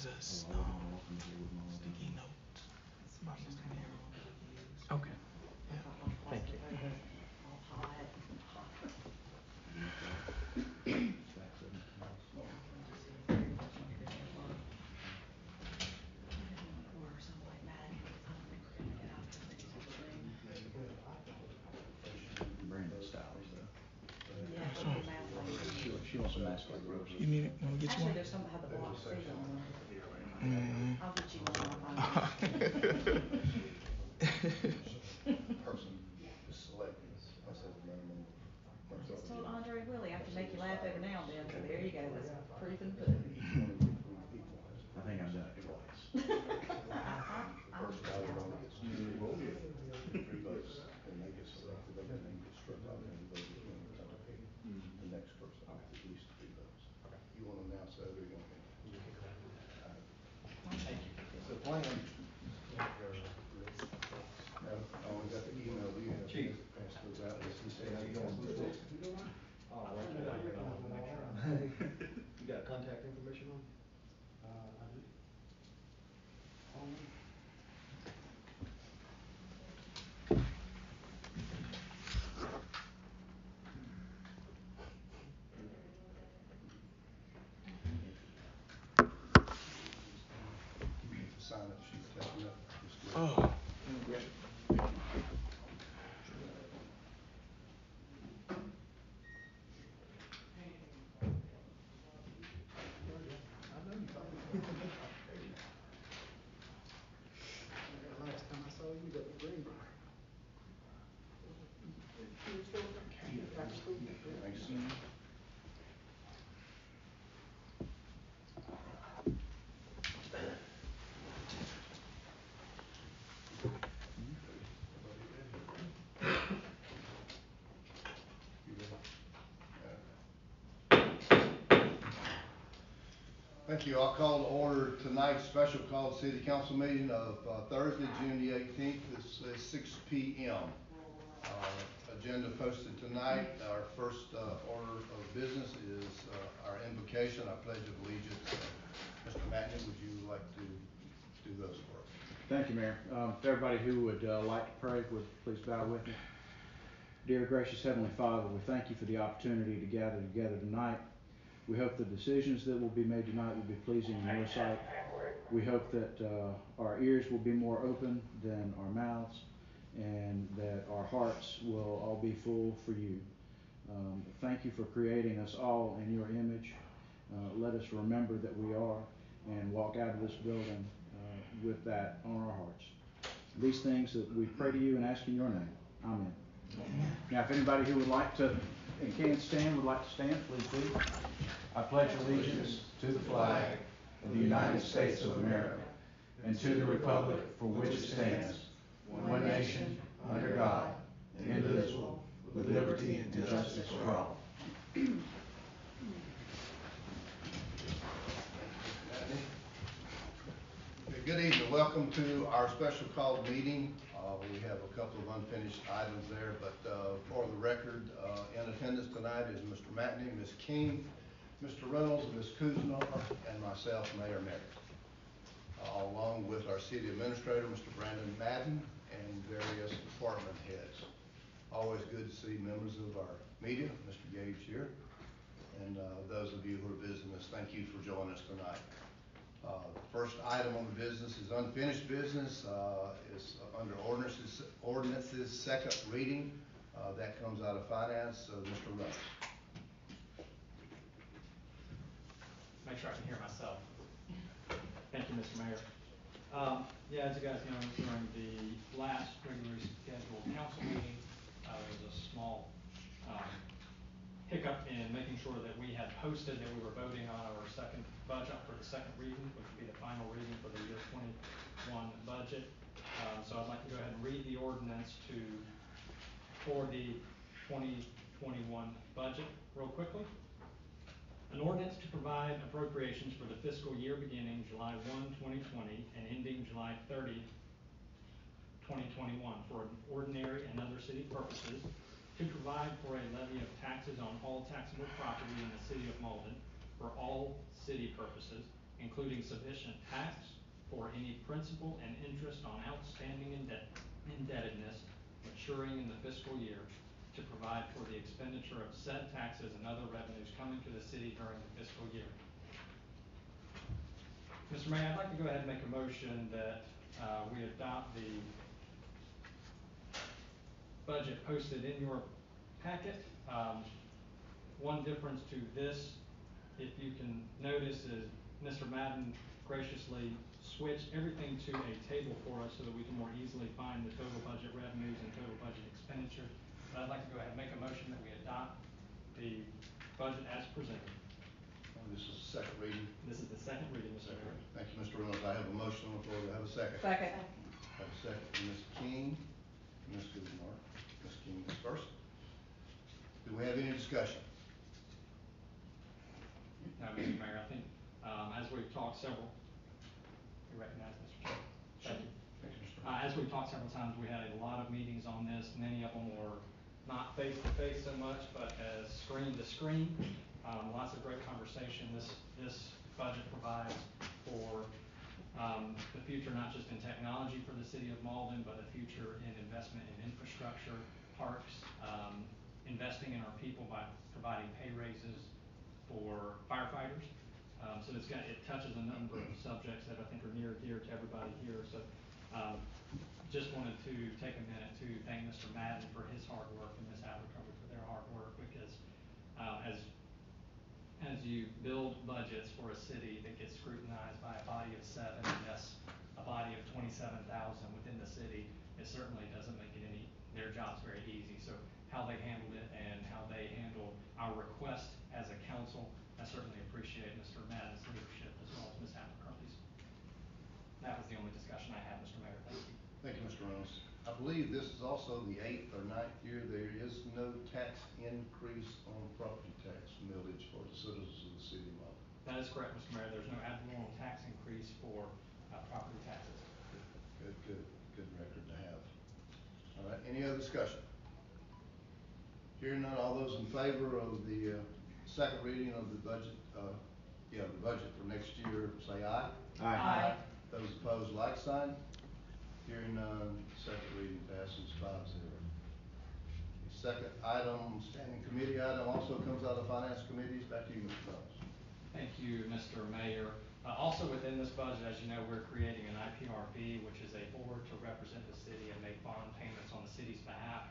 is a sticky note by Mr. Mayor. Okay. Yeah. Thank you. Brandon Styles, though. Yeah, She wants a mask like Rose. You need it? You want to get you actually, one? there's some that have the block C on them. Mm. I'll get you one when I find Person is selecting. I said minimum. I just told Andre Willie I can make you laugh every now and then, so there you go, that's proof in the pudding. Each one of you three people. I think I've done it twice. First guy that only gets two votes, and they get selected, they can then get struck out and vote again. The next person gets at least 3 votes. You want to announce that or you want me? Thank you. The plan. No, I only got the email. Do you have to pass those out? Yes, he said, how you doing? Oh, right. You got contact information on? I do. Sign up sheet taken up. Oh. Last time I saw you was at the Greenbrier. Thanks. Thank you. I'll call to order tonight's special called city council meeting of Thursday, June the 18th. It's 6 p.m. Agenda posted tonight. Our first order of business is our invocation, our pledge of allegiance. Mr. Matney, would you like to do those for us? Thank you, Mayor. If everybody who would like to pray would please bow with me. Dear gracious Heavenly Father, we thank you for the opportunity to gather together tonight. We hope the decisions that will be made tonight will be pleasing in your sight. We hope that our ears will be more open than our mouths, and that our hearts will all be full for you. Thank you for creating us all in your image. Let us remember that we are, and walk out of this building with that on our hearts. These things that we pray to you and ask in your name. Amen. Now, if anybody who would like to and can't stand would like to stand, please do. I pledge allegiance to the flag of the United States of America and to the republic for which it stands, one nation, under God, indivisible, with liberty and justice for all. Good evening. Welcome to our special called meeting. We have a couple of unfinished items there, but for the record, in attendance tonight is Mr. Matney, Ms. King, Mr. Reynolds, Ms. Kuzma, and myself, Mayor Merritt, along with our city administrator, Mr. Brandon Madden, and various department heads. Always good to see members of our media, Mr. Gage here, and those of you who are visiting us, thank you for joining us tonight. First item on the business is unfinished business. Is under ordinances second reading. That comes out of finance. Mr. Russ. Make sure I can hear myself. Thank you, Mr. Mayor. Yeah, as you guys know, during the last regularly scheduled council meeting, there was a small hiccup in making sure that we had posted that we were voting on our second budget for the second reading, which would be the final reading for the year 21 budget. So I'd like to go ahead and read the ordinance for the 2021 budget real quickly. An ordinance to provide appropriations for the fiscal year beginning July 1, 2020 and ending July 30, 2021 for ordinary and other city purposes, to provide for a levy of taxes on all taxable property in the city of Mauldin for all city purposes, including sufficient tax for any principal and interest on outstanding indebtedness maturing in the fiscal year, to provide for the expenditure of said taxes and other revenues coming to the city during the fiscal year. Mr. Mayor, I'd like to go ahead and make a motion that we adopt the budget posted in your packet. One difference to this, if you can notice, is Mr. Madden graciously switched everything to a table for us so that we can more easily find the total budget revenues and total budget expenditure. But I'd like to go ahead and make a motion that we adopt the budget as presented. This is the second reading. This is the second reading, Mr. Mayor. Thank you, Mr. Reynolds. I have a motion on the floor. Do I have a second? Second. I have a second from Ms. King, Ms. Guzmar. Ms. King is first. Do we have any discussion? No, Mr. Mayor, I think, as we've talked several, you recognize Mr. Chair? Thank you. Thank you, Mr. As we've talked several times, we had a lot of meetings on this. Many of them were not face to face so much, but as screen to screen. Lots of great conversation. This budget provides for the future, not just in technology for the city of Mauldin, but the future in investment in infrastructure, parks, investing in our people by providing pay raises for firefighters. So it touches a number of subjects that I think are near and dear to everybody here. So just wanted to take a minute to thank Mr. Madden for his hard work and Ms. Abercrombie for their hard work, because as you build budgets for a city that gets scrutinized by a body of 7, and yes, a body of 27,000 within the city, it certainly doesn't make their jobs very easy. So how they handled it and how they handle our request as a council, I certainly appreciate Mr. Madden's leadership as well as Ms. Abercrombie's. That was the only discussion I had, Mr. Mayor. Thank you. Thank you, Mr. Reynolds. I believe this is also the 8th or 9th year there is no tax increase on property tax millage for the citizens of the city of Mauldin. That is correct, Mr. Mayor. There's no abnormal tax increase for property taxes. Good record to have. All right, any other discussion? Hearing none, all those in favor of the second reading of the budget, the budget for next year, say aye. Aye. Those opposed, like sign. Hearing none, second reading passes 5-0. The second item, standing committee item, also comes out of finance committees. Back to you, Mr. Reynolds. Thank you, Mr. Mayor. Also within this budget, as you know, we're creating an IPRB, which is a board to represent the city and make bond payments on the city's behalf.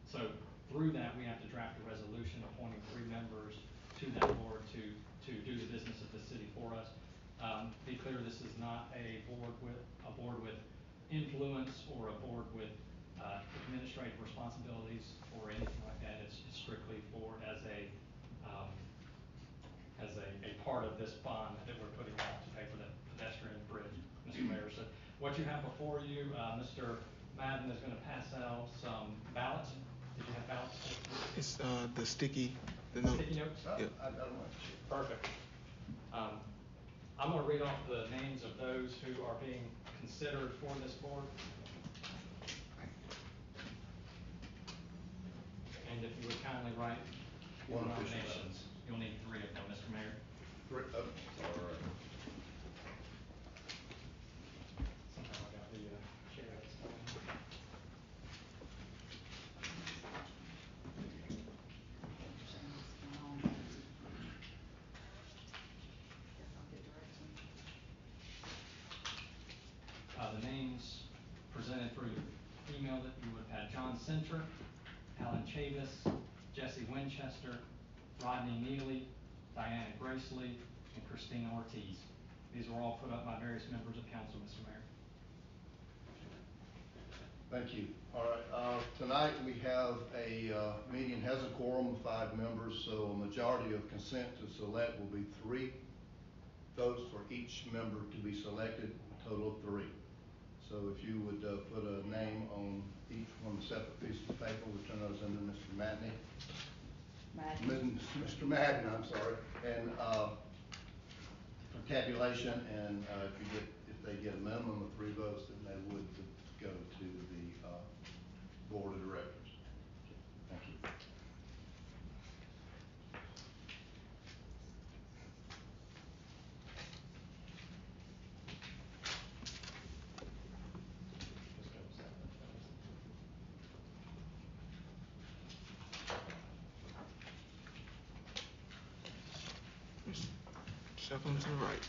So through that, we have to draft a resolution appointing 3 members to that board to do the business of the city for us. Be clear, this is not a board with influence or a board with administrative responsibilities or anything like that. It's strictly as a part of this bond that we're putting out to pay for the pedestrian bridge, Mr. Mayor. So what you have before you, Mr. Madden is going to pass out some ballots. Did you have ballots? It's the sticky note. Sticky notes? Yeah. I got one. Perfect. I'm going to read off the names of those who are being considered for this board. And if you would kindly write your One official nominations. You'll need 3 of them, Mr. Mayor. Oh, all right. Somehow I got the chair. The names presented through email that you would have had: John Center, Alan Chavis, Jesse Winchester, Rodney Neely, Diana Gracely, and Christina Ortiz. These were all put up by various members of council, Mr. Mayor. Thank you. All right, tonight we have a meeting, has a quorum of 5 members, so a majority of consent to select will be 3 votes for each member to be selected, a total of 3. So if you would put a name on each one of the separate pieces of paper, we'll turn those into Mr. Madden. Mr. Madden, I'm sorry, and for tabulation, and if they get a minimum of 3 votes, then they would go to the board of directors. Thank you. Shuffling to the right.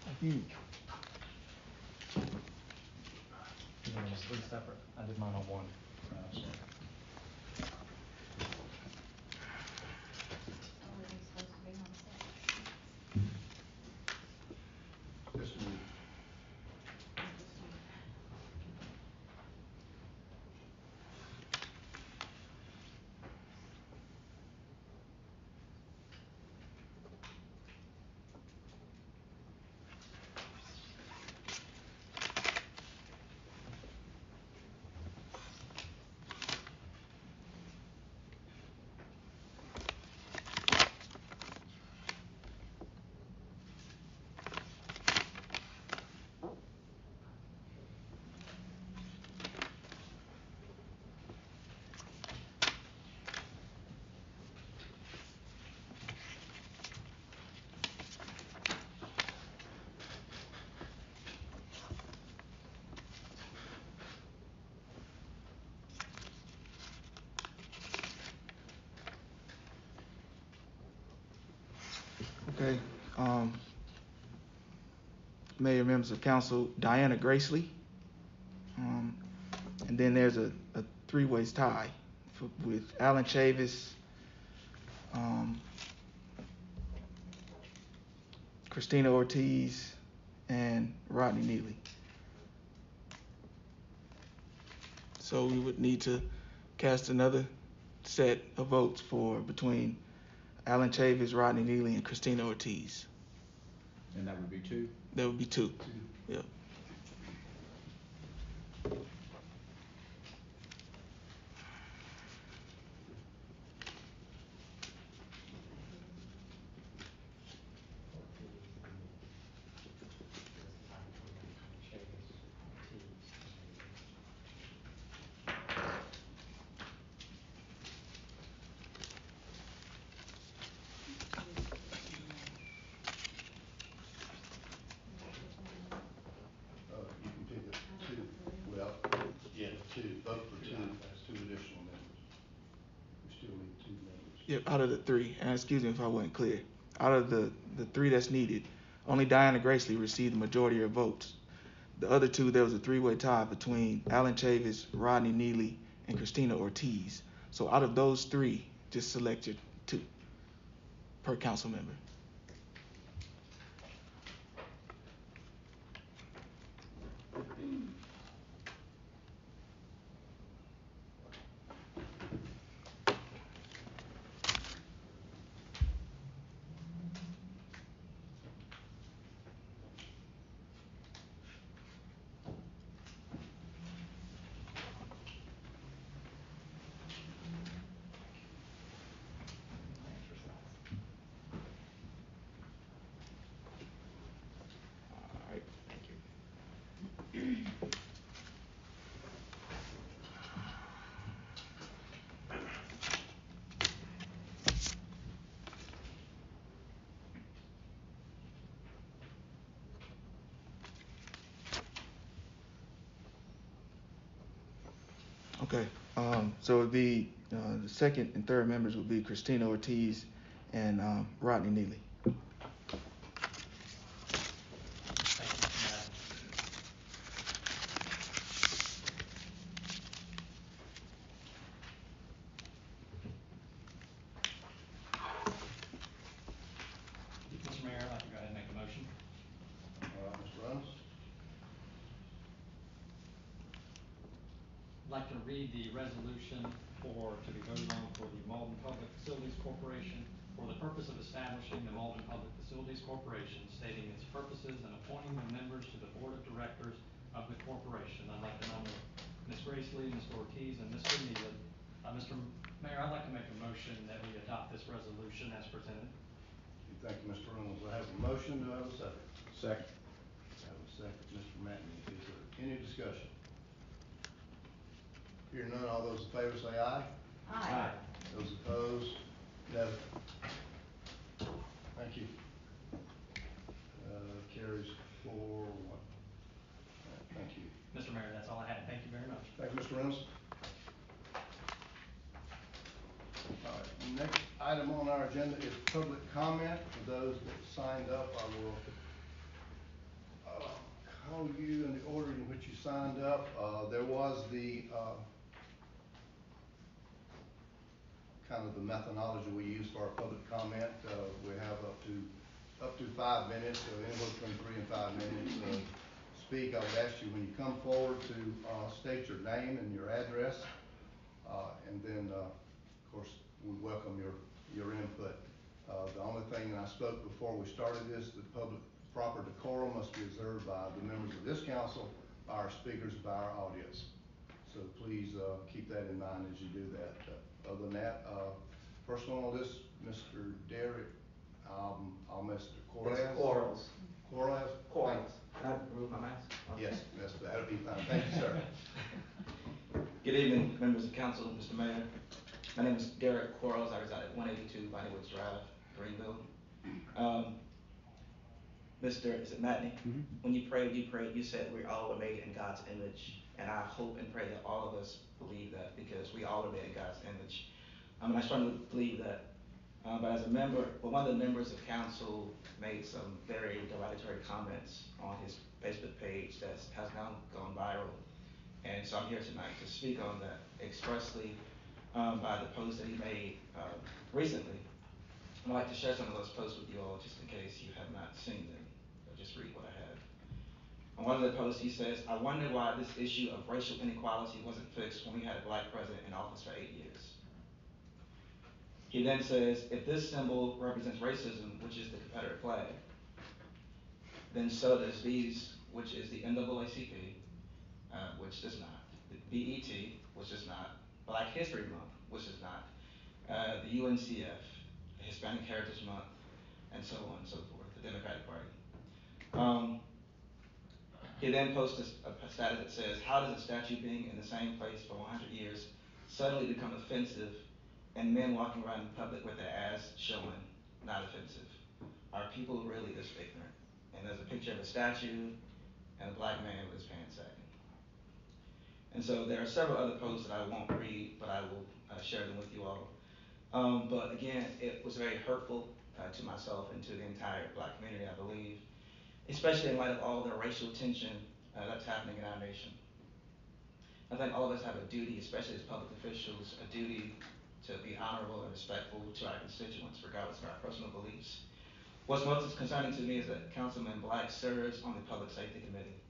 Thank you. You want them three separate? I did mine on one. Oh, are they supposed to be on set? Just a minute. Okay, Mayor, members of council, Diana Gracely. And then there's a three-way tie with Alan Chavis, Christina Ortiz, and Rodney Neely. So we would need to cast another set of votes for between Alan Chavis, Rodney Neely, and Christina Ortiz. And that would be two? That would be two. Yep. You can pick a two, well, yeah, two, vote for two additional members. We still need two members. Yep, out of the three, and excuse me if I wasn't clear, out of the three that's needed, only Diana Gracely received the majority of votes. The other two, there was a three-way tie between Alan Chavis, Rodney Neely, and Christina Ortiz. So out of those three, just select your two per council member. All right, thank you. Okay, so it would be the second and third members would be Christina Ortiz and Rodney Neely. Thank you, Mr. Madden. Mr. Mayor, I'd like to go ahead and make a motion. All right, Mr. Reynolds? I'd like to read the resolution to be voted on for the Mauldin Public Facilities Corporation for the purpose of establishing the Mauldin Public Facilities Corporation, stating its purposes and appointing the members to the board of directors of the corporation. I'd like to nominate Ms. Gracely, Mr. Ortiz, and Mr. Neely. Mr. Mayor, I'd like to make a motion that we adopt this resolution as presented. Thank you, Mr. Reynolds. I have a motion. Do I have a second? Second. I have a second, Mr. Matney. Is there any discussion? Hearing none, all those in favor say aye. Aye. Those opposed, no. Thank you. Carries 4-1. All right, thank you. Mr. Mayor, that's all I had. Thank you very much. Thank you, Mr. Reynolds. All right, the next item on our agenda is public comment. For those that signed up, I will call you in the order in which you signed up. There was the kind of the methodology we use for our public comment. We have up to 5 minutes, so anywhere between 3 and 5 minutes to speak. I would ask you when you come forward to state your name and your address, and then of course we welcome your input. The only thing, and I spoke before we started this, the public proper decorum must be observed by the members of this council, by our speakers, by our audience. So please keep that in mind as you do that. Other than that, first one on this, Mr. Derek, Mr. Corrales. It's Quarles. Corrales? Quarles. Can I remove my mask? Yes, that'll be fine. Thank you, sir. Good evening, members of council, Mr. Mayor. My name is Derek Quarles. I reside at 182 Bonnie Woods Drive, Greenville. Mr. Is it Matney? Mhm. When you prayed, you said we all are made in God's image. And I hope and pray that all of us believe that, because we all are made in God's image. And I strongly believe that. But as a member, one of the members of council made some very derogatory comments on his Facebook page that has now gone viral. And so I'm here tonight to speak on that expressly by the post that he made recently. I'd like to share some of those posts with you all just in case you have not seen them. I'll just read what I have. On one of the posts he says, I wonder why this issue of racial inequality wasn't fixed when we had a black president in office for 8 years. He then says, if this symbol represents racism, which is the Confederate flag, then so does these, which is the NAACP, which does not, the BET, which is not, Black History Month, which is not, the UNCF, the Hispanic Heritage Month, and so on and so forth, the Democratic Party. He then posts a status that says, how does a statue being in the same place for 100 years suddenly become offensive, and men walking around in public with their ass showing not offensive? Are people really this ignorant? And there's a picture of a statue and a black man with his pants sagging. And so there are several other posts that I won't read, but I will share them with you all. But again, it was very hurtful to myself and to the entire black community, I believe, especially in light of all the racial tension that's happening in our nation. I think all of us have a duty, especially as public officials, a duty to be honorable and respectful to our constituents, regardless of our personal beliefs. What's most concerning to me is that Councilman Black serves on the Public Safety Committee.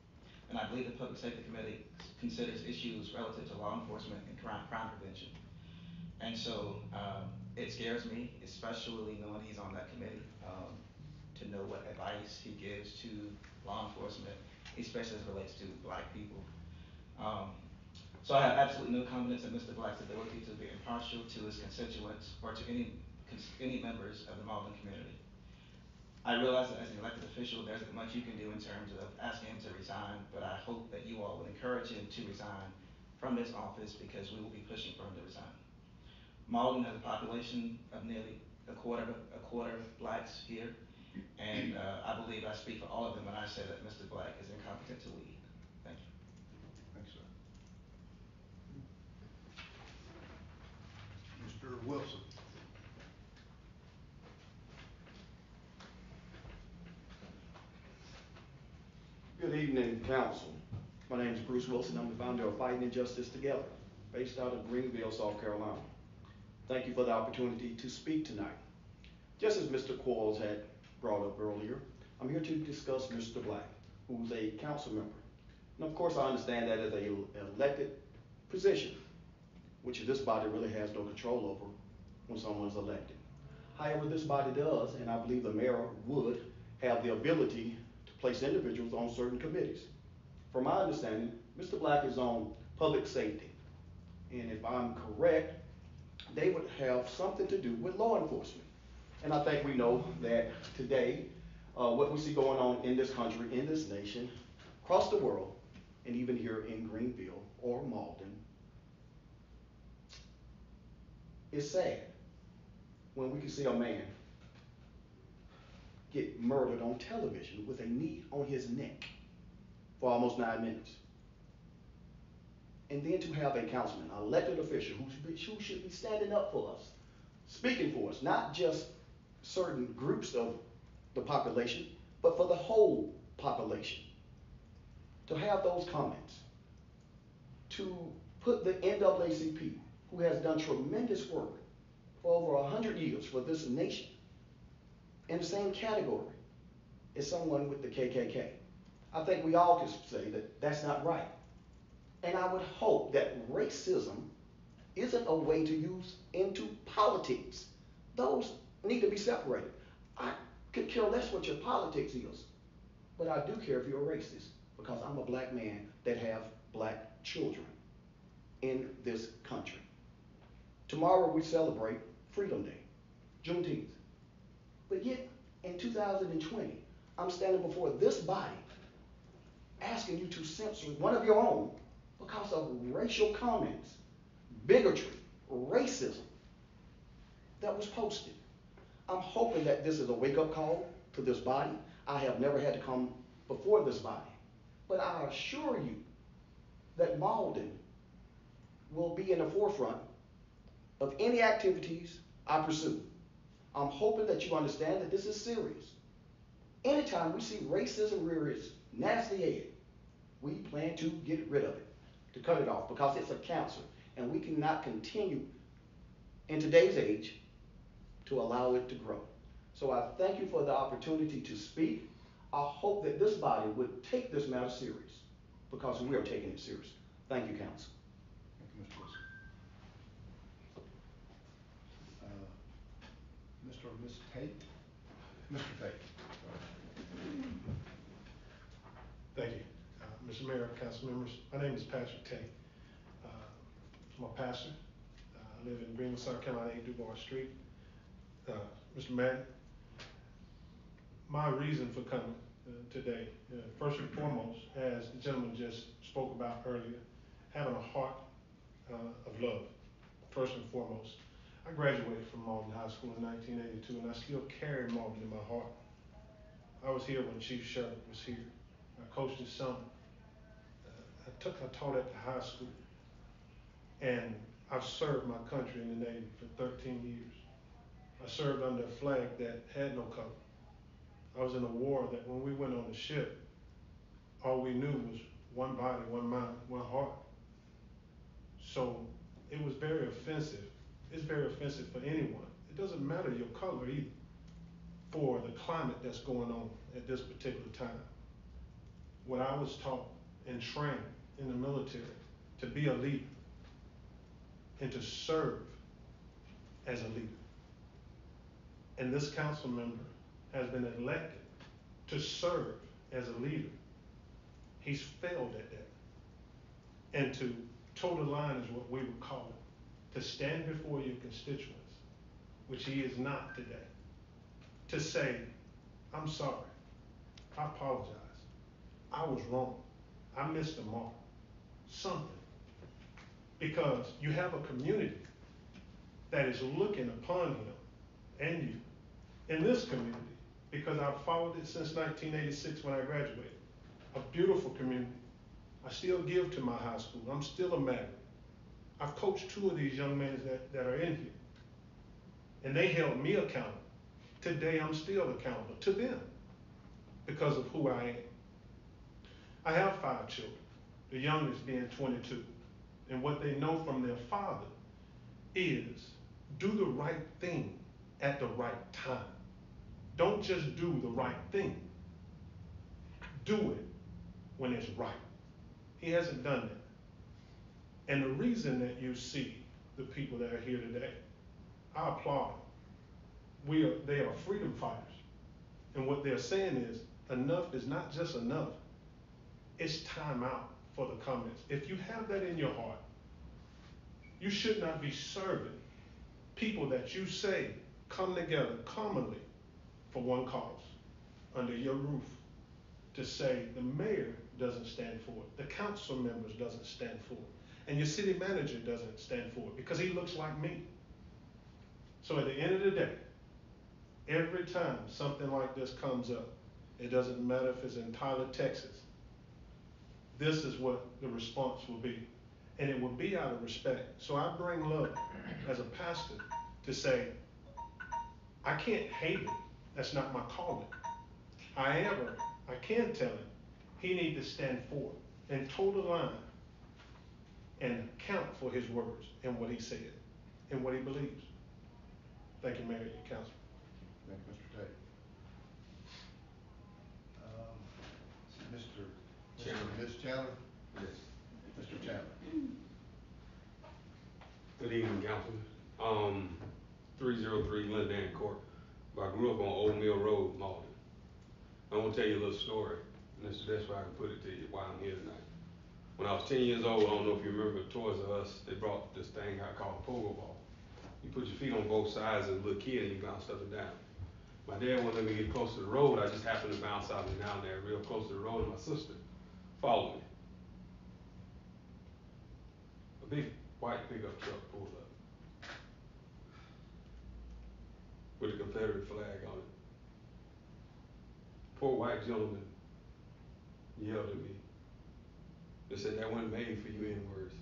And I believe the Public Safety Committee considers issues relative to law enforcement and crime prevention. And so it scares me, especially knowing he's on that committee, to know what advice he gives to law enforcement, especially as it relates to black people. So I have absolutely no confidence in Mr. Black's ability to be impartial to his constituents or to any members of the Mauldin community. I realize that as an elected official, there isn't much you can do in terms of asking him to resign, but I hope that you all would encourage him to resign from this office, because we will be pushing for him to resign. Mauldin has a population of nearly a quarter blacks here, and I believe I speak for all of them when I say that Mr. Black is incompetent to lead. Thank you. Thanks, sir. Mr. Wilson. Good evening, council. My name is Bruce Wilson. I'm the founder of Fighting Injustice Together, based out of Greenville, South Carolina. Thank you for the opportunity to speak tonight. Just as Mr. Quarles had brought up earlier, I'm here to discuss Mr. Black, who's a council member. And of course, I understand that as an elected position, which this body really has no control over when someone's elected. However, this body does, and I believe the mayor would have the ability to place individuals on certain committees. From my understanding, Mr. Black is on public safety. And if I'm correct, they would have something to do with law enforcement. And I think we know that today, what we see going on in this country, in this nation, across the world, and even here in Greenville or Mauldin, is sad when we can see a man get murdered on television with a knee on his neck for almost 9 minutes. And then to have a councilman, an elected official who should be standing up for us, speaking for us, not just certain groups of the population, but for the whole population. To have those comments, to put the NAACP, who has done tremendous work for over 100 years for this nation, in the same category as someone with the KKK. I think we all can say that that's not right. And I would hope that racism isn't a way to use into politics. Those need to be separated. I could care less what your politics is, but I do care if you're a racist, because I'm a black man that have black children in this country. Tomorrow we celebrate Freedom Day, Juneteenth. But yet, in 2020, I'm standing before this body asking you to censor one of your own because of racial comments, bigotry, racism that was posted. I'm hoping that this is a wake-up call to this body. I have never had to come before this body, but I assure you that Mauldin will be in the forefront of any activities I pursue. I'm hoping that you understand that this is serious. Anytime we see racism rear its nasty head, we plan to get rid of it, to cut it off, because it's a cancer, and we cannot continue in today's age to allow it to grow. So I thank you for the opportunity to speak. I hope that this body would take this matter serious, because we are taking it seriously. Thank you, Council. Thank you, Mr. Wilson. Mr. or Ms. Tate? Mr. Tate. Thank you. Mr. Mayor, council members, my name is Patrick Tate. I'm a pastor. I live in Greenville, South Carolina, 8 Dubois Street. Mr. Madden, my reason for coming today, first and foremost, as the gentleman just spoke about earlier, having a heart of love, first and foremost. I graduated from Mauldin High School in 1982, and I still carry Mauldin in my heart. I was here when Chief Sheriff was here. I coached his summer. I taught at the high school, and I've served my country in the Navy for 13 years. I served under a flag that had no color. I was in a war that when we went on the ship, all we knew was one body, one mind, one heart. So it was very offensive. It's very offensive for anyone. It doesn't matter your color either, for the climate that's going on at this particular time. What I was taught and trained in the military to be a leader and to serve as a leader. And this council member has been elected to serve as a leader. He's failed at that. And to toe the line is what we would call it. To stand before your constituents, which he is not today. To say, I'm sorry, I apologize, I was wrong, I missed the mark, something. Because you have a community that is looking upon him and you in this community, because I've followed it since 1986 when I graduated. A beautiful community. I still give to my high school. I'm still a magnet. I've coached 2 of these young men that are in here, and they held me accountable. Today I'm still accountable to them because of who I am. I have 5 children, the youngest being 22, and what they know from their father is do the right thing at the right time. Don't just do the right thing. Do it when it's right. He hasn't done that. And the reason that you see the people that are here today, I applaud them. They are freedom fighters. And what they're saying is, enough is not just enough. It's time out for the comments. If you have that in your heart, you should not be serving people that you say come together commonly for one cause under your roof to say the mayor doesn't stand for it, the council members doesn't stand for it, and your city manager doesn't stand for it because he looks like me. So at the end of the day, Every time something like this comes up, it doesn't matter if it's in Tyler, Texas, this is what the response will be. And it will be out of respect. So I bring love as a pastor to say, I can't hate him. That's not my calling. However, I can tell him he needs to stand forth and toe the line and account for his words and what he said and what he believes. Thank you, Mayor and Council. Thank you, Mr. Tate. Ms. Chandler? Yes. Mr. Chandler? Good evening, Councilman. 303 Glendale Court. But I grew up on Old Mill Road, Mauldin. I want to tell you a little story, and this is the best way I can put it to you why I'm here tonight. When I was 10 years old, I don't know if you remember Toys R Us, they brought this thing out called a pogo ball. You put your feet on both sides as a little kid and you bounce up and down. My dad wouldn't let me get close to the road. I just happened to bounce out and down there real close to the road, and my sister followed me. A big white pickup truck pulled up with a Confederate flag on it. Poor white gentleman yelled at me. They said, that wasn't made for you N-words.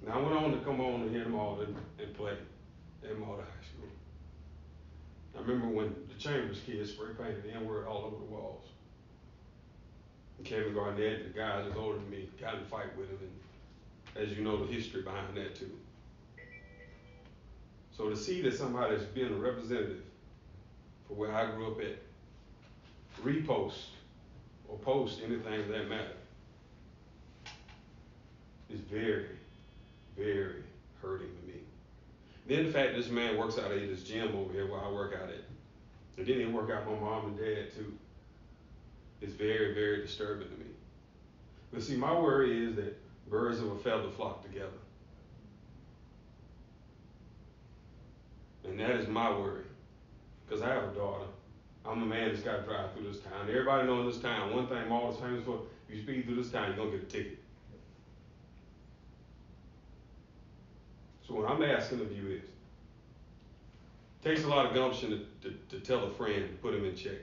Now I went on to come on and hear them all and play at Mauldin High School. I remember when the Chambers kids spray painted the N-word all over the walls. And Kevin Garnett, the guys that was older than me, got in a fight with him, and as you know, the history behind that too. So to see that somebody that's been a representative for where I grew up at repost or post anything of that matter is very, very hurting to me. Then the fact this man works out at this gym over here where I work out at, and then he work out my mom and dad too, is very, very disturbing to me. But see, my worry is that birds of a feather flock together. And that is my worry, because I have a daughter. I'm a man that's got to drive through this town. Everybody knows in this town, one thing Mauldin's famous for, if you speed through this town, you're going to get a ticket. So what I'm asking of you is, it takes a lot of gumption to tell a friend to put him in check.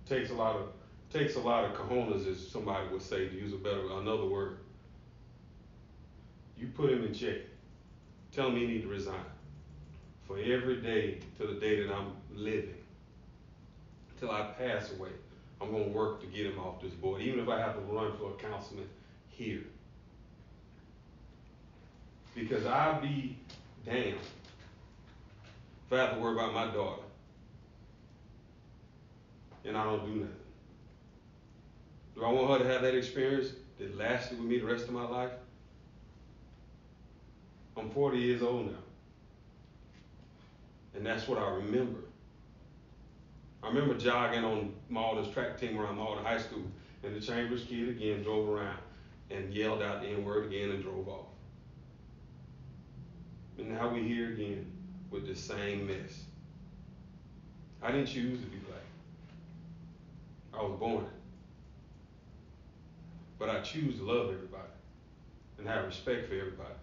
Takes a lot of cojones, as somebody would say, to use another word. You put him in check. Tell him he need to resign. For every day to the day that I'm living, till I pass away, I'm gonna work to get him off this board, even if I have to run for a councilman here. Because I'll be damned if I have to worry about my daughter and I don't do nothing. Do I want her to have that experience that lasted with me the rest of my life? I'm 40 years old now. And that's what I remember. I remember jogging on Mauldin's track team around Mauldin High School, and the Chambers kid again drove around and yelled out the N-word again and drove off. And now we're here again with the same mess. I didn't choose to be black. I was born. But I choose to love everybody and have respect for everybody.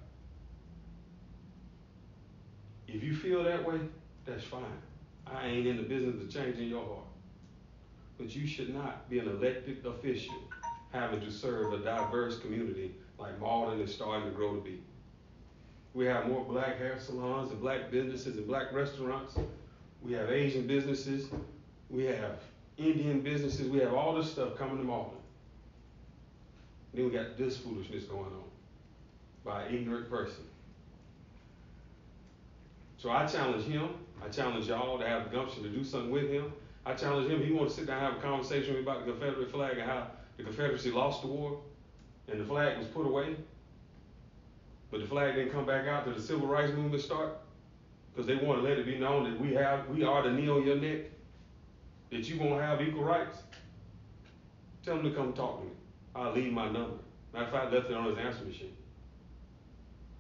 If you feel that way, that's fine. I ain't in the business of changing your heart. But you should not be an elected official having to serve a diverse community like Mauldin is starting to grow to be. We have more black hair salons and black businesses and black restaurants. We have Asian businesses. We have Indian businesses. We have all this stuff coming to Mauldin. Then we got this foolishness going on by an ignorant person. So I challenge him. I challenge y'all to have the gumption to do something with him. I challenge him. He wants to sit down and have a conversation with me about the Confederate flag and how the Confederacy lost the war and the flag was put away. But the flag didn't come back out till the civil rights movement started, because they want to let it be known that we are the knee on your neck, that you won't have equal rights. Tell him to come talk to me. I'll leave my number. Matter of fact, I left it on his answer machine.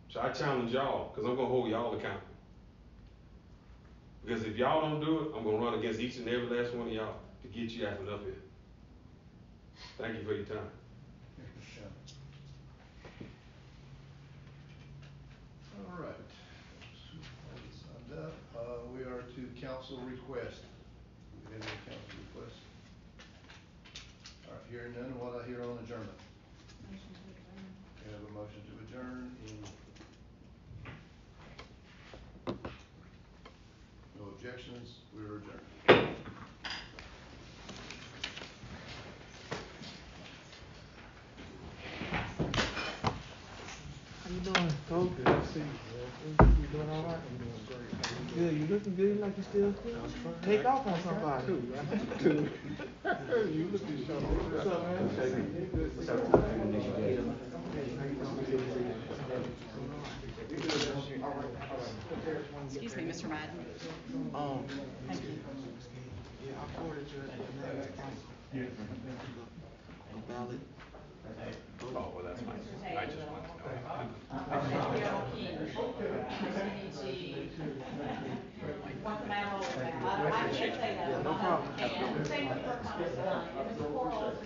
So I challenge y'all, because I'm going to hold y'all accountable. Because if y'all don't do it, I'm going to run against each and every last one of y'all to get you acting up here. Thank you for your time. All right. We are to council request. Do we have any council requests? All right, hearing none, what I hear on adjournment? We have a motion to adjourn no objections, we are adjourned. How you doing, Cole? Good to see you. You doing all right? I'm doing great. Good. You looking good, like you still take off on somebody. You looking sharp. What's up, man? What's up? Excuse me, Mr. Madden. Thank you. Yeah, I forwarded you the council. No ballot. Oh, well, that's fine. I just want to know. Yeah, no problem. And same with her comments tonight. And Mr. Quarles,